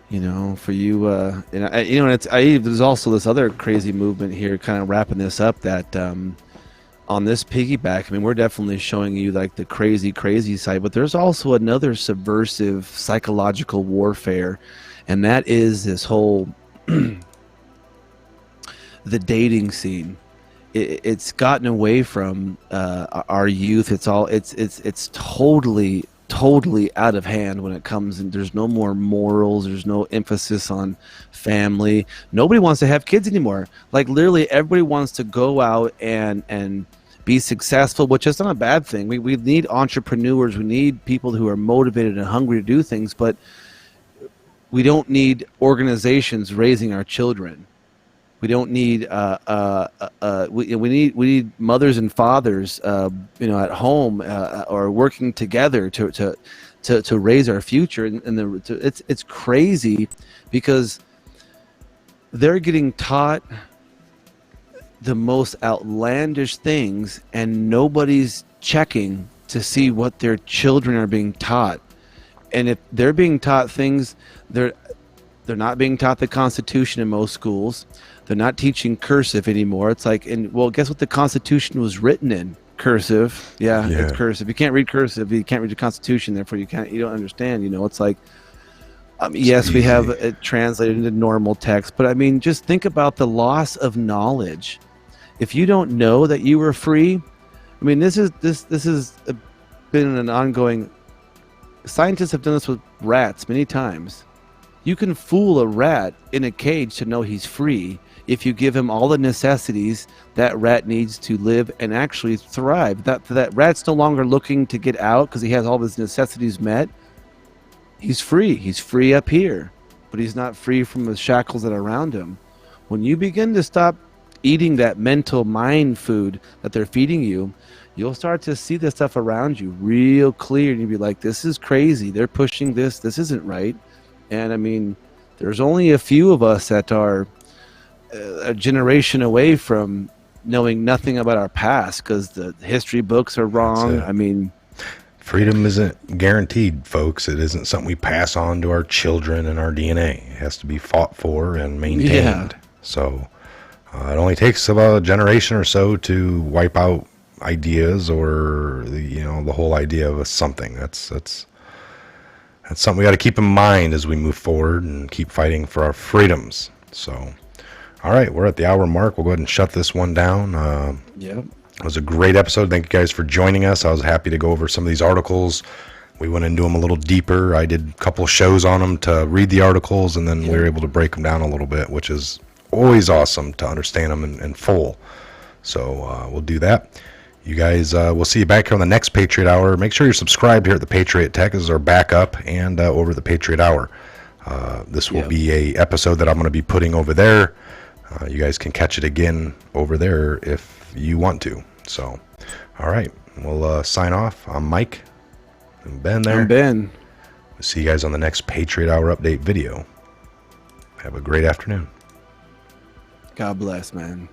You know, for you, there's also this other crazy movement here, kind of wrapping this up, that on this piggyback, I mean, we're definitely showing you like the crazy side, but there's also another subversive psychological warfare, and that is this whole the dating scene. It's gotten away from our youth. It's totally out of hand when it comes, and there's no more morals. There's no emphasis on family. Nobody wants to have kids anymore. Like literally everybody wants to go out and be successful, which is not a bad thing. We need entrepreneurs. We need people who are motivated and hungry to do things, but we don't need organizations raising our children. We don't need we need mothers and fathers at home or working together to raise our future, and it's crazy because they're getting taught the most outlandish things, and nobody's checking to see what their children are being taught. And if they're being taught things, they're not being taught the Constitution in most schools. They're not teaching cursive anymore. It's like, guess what the Constitution was written in? Cursive. Yeah, it's cursive. You can't read cursive. You can't read the Constitution. Therefore, you don't understand. You know, it's like, yes, we have it translated into normal text, but I mean, just think about the loss of knowledge. If you don't know that you were free, mean, this has been an ongoing. Scientists have done this with rats many times. You can fool a rat in a cage to know he's free if you give him all the necessities that rat needs to live and actually thrive. That rat's no longer looking to get out because he has all his necessities met. He's free. He's free up here, but he's not free from the shackles that are around him. When you begin to stop eating that mental mind food that they're feeding you, you'll start to see the stuff around you real clear, and you'll be like, this is crazy. They're pushing this. This isn't right. And I mean, there's only a few of us that are a generation away from knowing nothing about our past because the history books are wrong. I mean, freedom isn't guaranteed, folks. It isn't something we pass on to our children and our DNA. It has to be fought for and maintained. Yeah. So it only takes about a generation or so to wipe out ideas or the whole idea of something. That's something we got to keep in mind as we move forward and keep fighting for our freedoms. So, all right, we're at the hour mark. We'll go ahead and shut this one down. Yep. It was a great episode. Thank you guys for joining us. I was happy to go over some of these articles. We went into them a little deeper. I did a couple of shows on them to read the articles, and then we were able to break them down a little bit, which is always awesome to understand them in full. So we'll do that. You guys, we'll see you back here on the next Patriot Hour. Make sure you're subscribed here at the Patriot Tech. This is our backup and over the Patriot Hour. This will be a episode that I'm going to be putting over there. You guys can catch it again over there if you want to. So, all right, we'll sign off. I'm Mike. And Ben there. I'm Ben. We'll see you guys on the next Patriot Hour update video. Have a great afternoon. God bless, man.